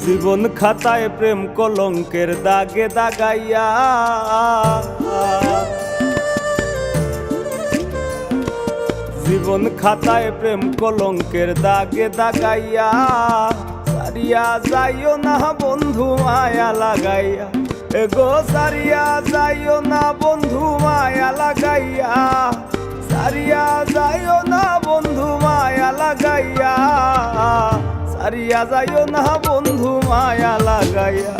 জীবন খাতায় প্রেম কলঙ্কের দাগে দাগাইয়া, জীবন খাতায় প্রেম কলঙ্কের দাগে দাগাইয়া, সারিয়া যাইও না বন্ধু মায়া লাগাইয়া, এগো সারিয়া যাইও না বন্ধু মায়া লাগাইয়া, সারিয়া যাইও না বন্ধু মায়া লাগাইয়া, সারিয়া যাইও না বন্ধু মায়া লাগাইয়া।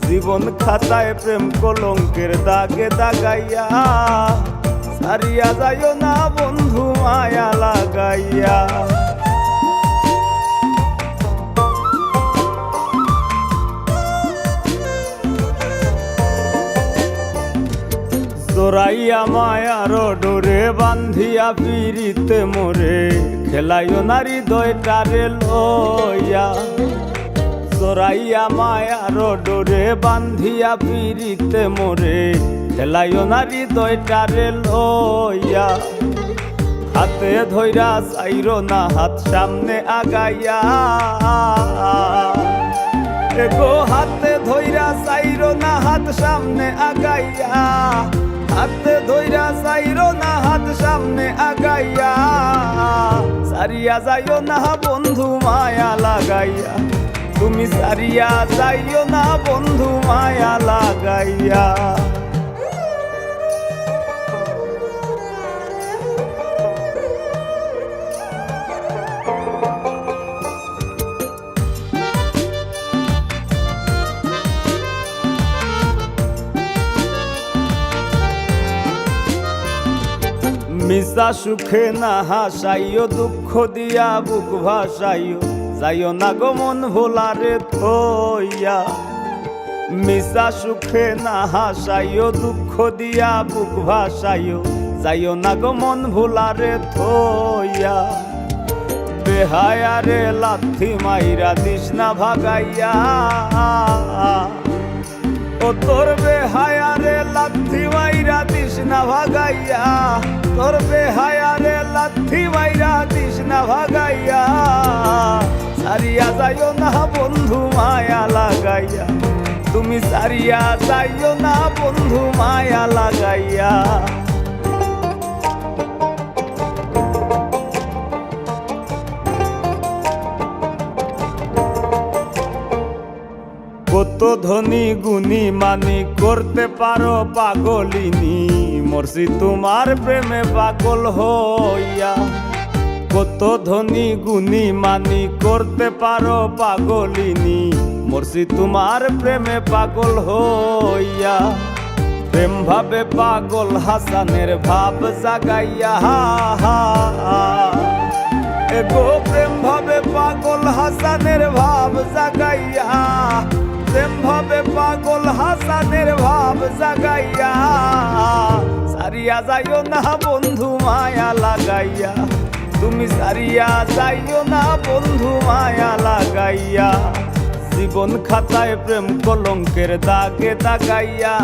জীবন খাতায় প্রেম কলঙ্কের দাগে দাগাইয়া, সারিয়া যাইও না বন্ধু মায়া লাগাইয়া। জোরাইয়া মায়ার ডোরে বান্ধিয়া পিরিতে মোরে, খেলাইও না হৃদয়টারে লইয়া। জোরাইয়া মায়ার ডোরে বান্ধিয়া পিরিতে মোরে, খেলাইও না হৃদয়টারে লইয়া। হাতে ধইরা চাইরো না হাত সামনে আগাইয়া, এগো হাতে ধইরা চাইরো না হাত সামনে আগাইয়া, হাতে ধইরা চাইরো না হাত সামনে আগাইয়া, সারিয়া যাইও না বন্ধু মায়া লাগাইয়া, তুমি সারিয়া যাইও না বন্ধু মায়া লাগাইয়া। মিশা সুখে না হাসাইও, দুঃখ দিয়া বুক ভাসাইও, যাইও না গো মন ভোলারে থইয়া। মিশা সুখে না হাসাইও, দুঃখ দিয়া বুক ভাসাইও, যাইও না গো মন ভোলারে থইয়া। বেহায়ারে লাথি মাইরা দিস না ভাগাইয়া, ও তোর বেহায়ারে লাথি মাইরা দিস না ভাগাইয়া, তোর বেহায়ারে লাথি মাইরা দিস না ভাগাইয়া, সারিয়া যাইও না বন্ধু মায়া লাগাইয়া, তুমি সারিয়া যাইও না বন্ধু মায়া লাগাইয়া। কত ধনী গুণী মানি করতে পারো পাগলিনী, মরছি তোমার প্রেমে পাগল হইয়া। কত ধনী গুণী মানি করতে পারো পাগলিনী, মরছি তোমার প্রেমে পাগল হইয়া। প্রেম ভাবে পাগল হাসানের ভাব জাগাইয়া, এগো প্রেম ভাবে পাগল হাসানের ভাব জাগাইয়া, প্রেম ভাবে পাগল হাসানের ভাব জাগাইয়া, সারিয়া যাইও না বন্ধু মায়া লাগাইয়া, তুমি সারিয়া যাইও না বন্ধু মায়া লাগাইয়া। জীবন খাতায় প্রেম কলঙ্কের দাগে দাগাইয়া,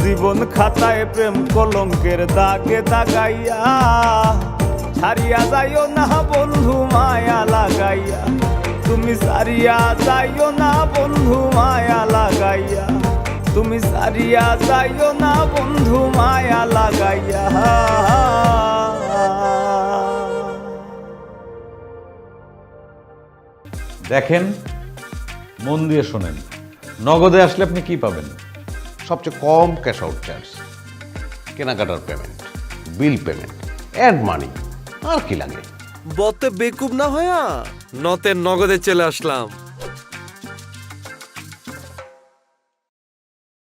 জীবন খাতায় প্রেম কলঙ্কের দাগে দাগাইয়া, ছাড়িয়া যাইও না বন্ধু মায়া লাগাইয়া, তুমি সারিয়া যাইও না বন্ধু মায়া লাগাইয়া, তুমি সারিয়া যাইও না বন্ধু মায়া লাগাইয়া। দেখেন, মন দিয়ে শোনেন, নগদে আসলে আপনি কি পাবেন? সবচেয়ে কম ক্যাশ আউট চার্জ, কেনাকাটার payment, bill payment, add money, আর কি লাগে? বতে বেকুব না হয়া নতে নগদে চলে আসলাম।